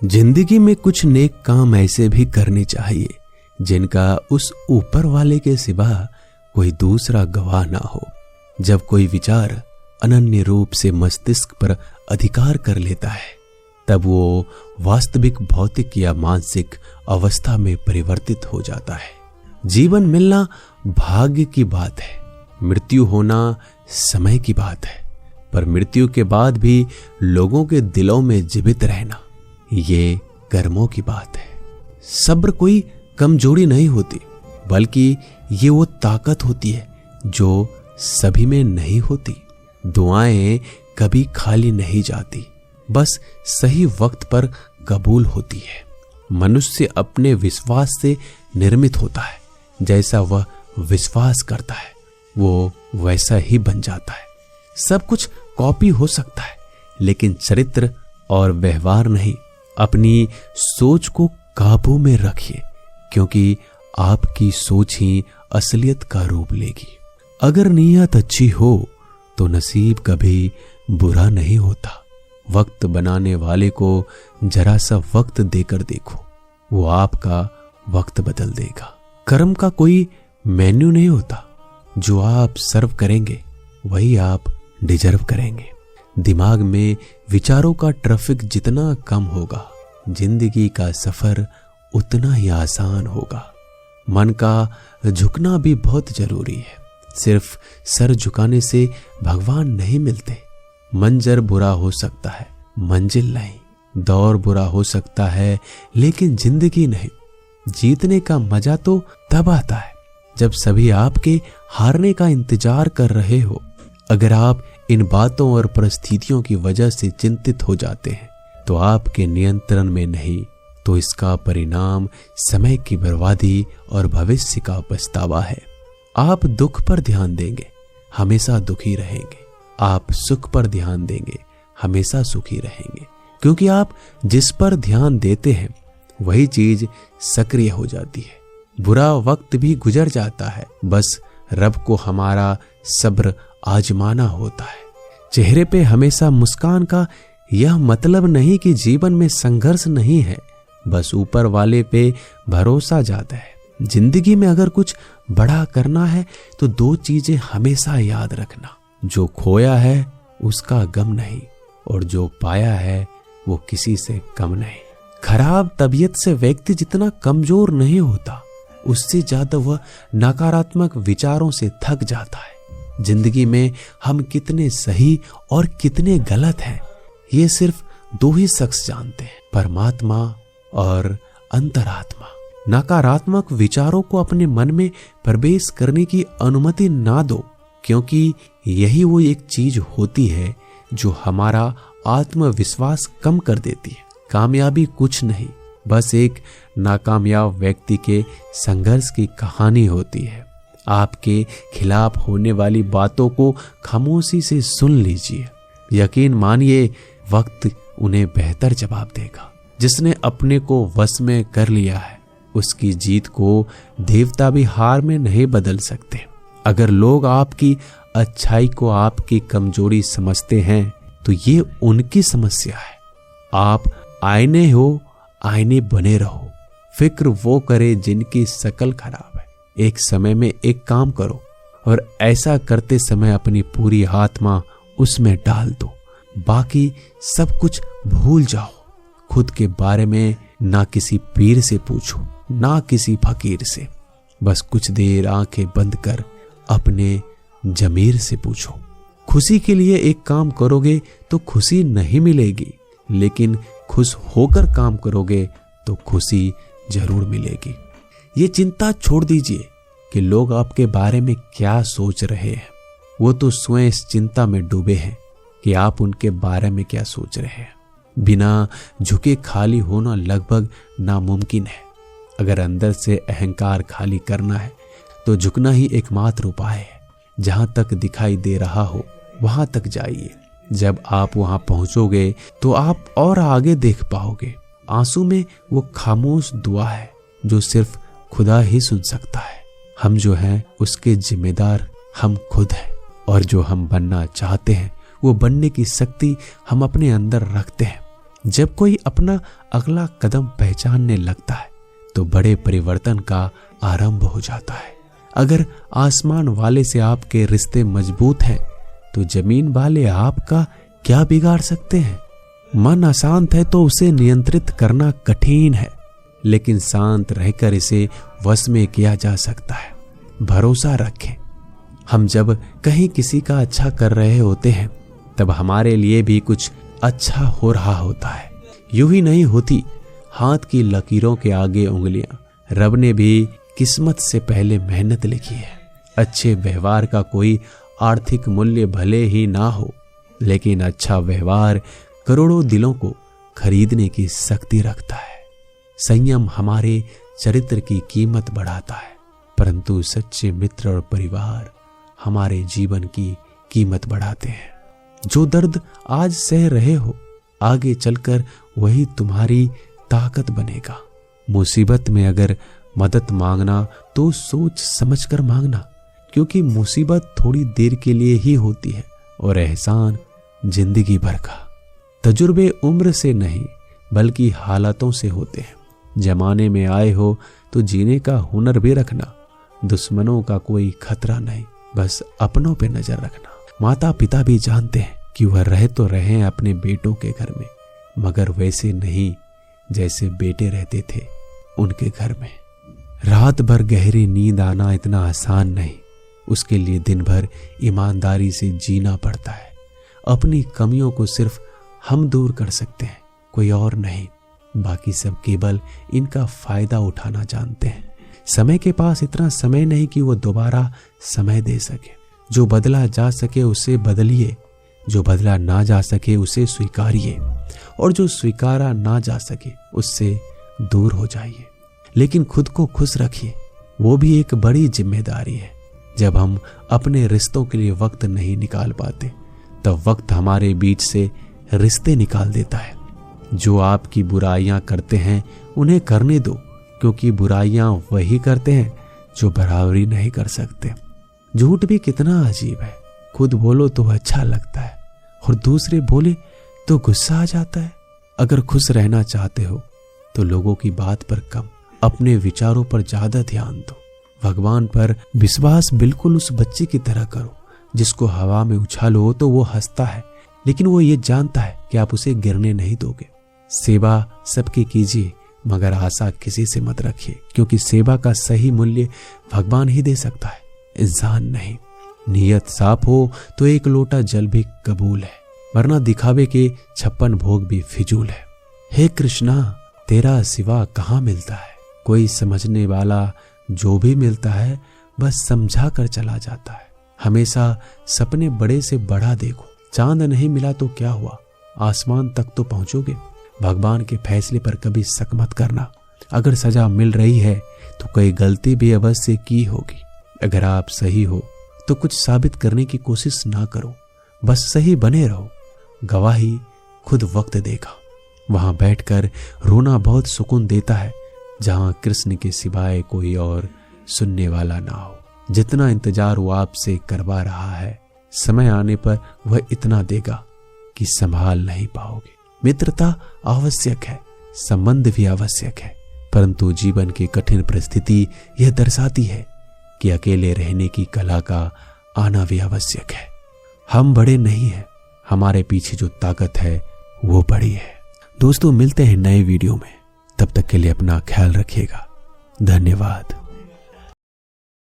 जिंदगी में कुछ नेक काम ऐसे भी करने चाहिए जिनका उस ऊपर वाले के सिवा कोई दूसरा गवाह ना हो। जब कोई विचार अनन्य रूप से मस्तिष्क पर अधिकार कर लेता है तब वो वास्तविक भौतिक या मानसिक अवस्था में परिवर्तित हो जाता है। जीवन मिलना भाग्य की बात है, मृत्यु होना समय की बात है, पर मृत्यु के बाद भी लोगों के दिलों में जीवित रहना ये कर्मों की बात है। सब्र कोई कमजोरी नहीं होती, बल्कि ये वो ताकत होती है जो सभी में नहीं होती। दुआएं कभी खाली नहीं जाती, बस सही वक्त पर कबूल होती है। मनुष्य अपने विश्वास से निर्मित होता है, जैसा वह विश्वास करता है वो वैसा ही बन जाता है। सब कुछ कॉपी हो सकता है, लेकिन चरित्र और व्यवहार नहीं। अपनी सोच को काबू में रखिए, क्योंकि आपकी सोच ही असलियत का रूप लेगी। अगर नीयत अच्छी हो तो नसीब कभी बुरा नहीं होता। वक्त बनाने वाले को जरा सा वक्त देकर देखो, वो आपका वक्त बदल देगा। कर्म का कोई मेन्यू नहीं होता, जो आप सर्व करेंगे वही आप डिजर्व करेंगे। दिमाग में विचारों का ट्रैफिक जितना कम होगा, जिंदगी का सफर उतना ही आसान होगा। मन का झुकना भी बहुत जरूरी है। सिर्फ सर झुकाने से भगवान नहीं मिलते। मंजर बुरा हो सकता है, मंजिल नहीं। दौर बुरा हो सकता है, लेकिन जिंदगी नहीं। जीतने का मजा तो तब आता है जब सभी आपके हारने का इंतजार कर रहे हो। अगर आप इन बातों और परिस्थितियों की वजह से चिंतित हो जाते हैं तो आपके नियंत्रण में नहीं, तो इसका परिणाम समय की बर्बादी और भविष्य का पछतावा है। आप दुख पर ध्यान देंगे, हमेशा दुखी रहेंगे। आप सुख पर ध्यान देंगे, हमेशा सुखी रहेंगे। क्योंकि आप जिस पर ध्यान देते हैं वही चीज सक्रिय हो जाती है। बुरा वक्त भी गुजर जाता है, बस रब को हमारा सब्र आजमाना होता है। चेहरे पे हमेशा मुस्कान का यह मतलब नहीं कि जीवन में संघर्ष नहीं है, बस ऊपर वाले पे भरोसा जाता है। जिंदगी में अगर कुछ बड़ा करना है तो दो चीजें हमेशा याद रखना, जो खोया है उसका गम नहीं, और जो पाया है वो किसी से कम नहीं। खराब तबीयत से व्यक्ति जितना कमजोर नहीं होता, उससे ज्यादा वह नकारात्मक विचारों से थक जाता है। जिंदगी में हम कितने सही और कितने गलत हैं ये सिर्फ दो ही शख्स जानते हैं, परमात्मा और अंतरात्मा। नकारात्मक विचारों को अपने मन में प्रवेश करने की अनुमति ना दो, क्योंकि यही वो एक चीज होती है जो हमारा आत्मविश्वास कम कर देती है। कामयाबी कुछ नहीं, बस एक नाकामयाब व्यक्ति के संघर्ष की कहानी होती है। आपके खिलाफ होने वाली बातों को खामोशी से सुन लीजिए। यकीन मानिए वक्त उन्हें बेहतर जवाब देगा। जिसने अपने को वश में कर लिया है उसकी जीत को देवता भी हार में नहीं बदल सकते। अगर लोग आपकी अच्छाई को आपकी कमजोरी समझते हैं तो ये उनकी समस्या है। आप आईने हो, आईने बने रहो। फिक्र वो करे जिनकी शकल खराब है। एक समय में एक काम करो और ऐसा करते समय अपनी पूरी आत्मा उसमें डाल दो। बाकी सब कुछ भूल जाओ। खुद के बारे में ना किसी पीर से पूछो, ना किसी फकीर से। बस कुछ देर आंखें बंद कर अपने जमीर से पूछो। खुशी के लिए एक काम करोगे तो खुशी नहीं मिलेगी, लेकिन खुश होकर काम करोगे तो खुशी जरूर मिलेगी। ये चिंता छोड़ दीजिए कि लोग आपके बारे में क्या सोच रहे हैं। वो तो स्वयं इस चिंता में डूबे हैं कि आप उनके बारे में क्या सोच रहे हैं। बिना झुके खाली होना लगभग नामुमकिन है। अगर अंदर से अहंकार खाली करना है तो झुकना ही एकमात्र उपाय है। जहां तक दिखाई दे रहा हो वहां तक जाइए। जब आप वहां पहुंचोगे तो आप और आगे देख पाओगे। आंसू में वो खामोश दुआ है जो सिर्फ खुदा ही सुन सकता है। हम जो हैं उसके जिम्मेदार हम खुद हैं, और जो हम बनना चाहते हैं वो बनने की शक्ति हम अपने अंदर रखते हैं। जब कोई अपना अगला कदम पहचानने लगता है तो बड़े परिवर्तन का आरंभ हो जाता है। अगर आसमान वाले से आपके रिश्ते मजबूत हैं तो जमीन वाले आपका क्या बिगाड़ सकते हैं। मन अशांत है तो उसे नियंत्रित करना कठिन है, लेकिन शांत रहकर इसे वश में किया जा सकता है। भरोसा रखें। हम जब कहीं किसी का अच्छा कर रहे होते हैं तब हमारे लिए भी कुछ अच्छा हो रहा होता है। यूं ही नहीं होती हाथ की लकीरों के आगे उंगलियां। रब ने भी किस्मत से पहले मेहनत लिखी है। अच्छे व्यवहार का कोई आर्थिक मूल्य भले ही ना हो, लेकिन अच्छा व्यवहार करोड़ों दिलों को खरीदने की शक्ति रखता है। संयम हमारे चरित्र की कीमत बढ़ाता है, परंतु सच्चे मित्र और परिवार हमारे जीवन की कीमत बढ़ाते हैं। जो दर्द आज सह रहे हो, आगे चलकर वही तुम्हारी ताकत बनेगा। मुसीबत में अगर मदद मांगना तो सोच समझकर मांगना, क्योंकि मुसीबत थोड़ी देर के लिए ही होती है और एहसान जिंदगी भर का। तजुर्बे उम्र से नहीं बल्कि हालातों से होते हैं। जमाने में आए हो तो जीने का हुनर भी रखना। दुश्मनों का कोई खतरा नहीं, बस अपनों पे नजर रखना। माता पिता भी जानते हैं कि वह रह तो रहे अपने बेटों के घर में, मगर वैसे नहीं जैसे बेटे रहते थे उनके घर में। रात भर गहरी नींद आना इतना आसान नहीं, उसके लिए दिन भर ईमानदारी से जीना पड़ता है। अपनी कमियों को सिर्फ हम दूर कर सकते हैं, कोई और नहीं। बाकी सब केवल इनका फायदा उठाना जानते हैं। समय के पास इतना समय नहीं कि वो दोबारा समय दे सके। जो बदला जा सके उसे बदलिए, जो बदला ना जा सके उसे स्वीकारिए, और जो स्वीकारा ना जा सके उससे दूर हो जाइए। लेकिन खुद को खुश रखिए, वो भी एक बड़ी जिम्मेदारी है। जब हम अपने रिश्तों के लिए वक्त नहीं निकाल पाते तब वक्त हमारे बीच से रिश्ते निकाल देता है। जो आपकी बुराइयां करते हैं उन्हें करने दो, क्योंकि बुराइयां वही करते हैं जो बराबरी नहीं कर सकते। झूठ भी कितना अजीब है। खुद बोलो तो अच्छा लगता है और दूसरे बोले तो गुस्सा आ जाता है। अगर खुश रहना चाहते हो तो लोगों की बात पर कम, अपने विचारों पर ज्यादा ध्यान दो। भगवान पर विश्वास बिल्कुल उस बच्चे की तरह करो जिसको हवा में उछालो तो वो हंसता है, लेकिन वो ये जानता है कि आप उसे गिरने नहीं दोगे। सेवा सबकी कीजिए, मगर आशा किसी से मत रखिए, क्योंकि सेवा का सही मूल्य भगवान ही दे सकता है, इंसान नहीं। नियत साफ हो तो एक लोटा जल भी कबूल है, वरना दिखावे के 56 भोग भी फिजूल है। हे कृष्णा, तेरा सिवा कहाँ मिलता है। कोई समझने वाला जो भी मिलता है बस समझा कर चला जाता है। हमेशा सपने बड़े से बड़ा देखो। चांद नहीं मिला तो क्या हुआ, आसमान तक तो पहुंचोगे। भगवान के फैसले पर कभी शक मत करना। अगर सजा मिल रही है तो कोई गलती भी अवश्य की होगी। अगर आप सही हो तो कुछ साबित करने की कोशिश ना करो, बस सही बने रहो। गवाही खुद वक्त देगा। वहां बैठकर रोना बहुत सुकून देता है, जहां कृष्ण के सिवाय कोई और सुनने वाला ना हो। जितना इंतजार वो आपसे करवा रहा है, समय आने पर वह इतना देगा कि संभाल नहीं पाओगे। मित्रता आवश्यक है, संबंध भी आवश्यक है, परंतु जीवन की कठिन परिस्थिति यह दर्शाती है कि अकेले रहने की कला का आना भी आवश्यक है। हम बड़े नहीं हैं, हमारे पीछे जो ताकत है वो बड़ी है। दोस्तों, मिलते हैं नए वीडियो में, तब तक के लिए अपना ख्याल रखिएगा। धन्यवाद।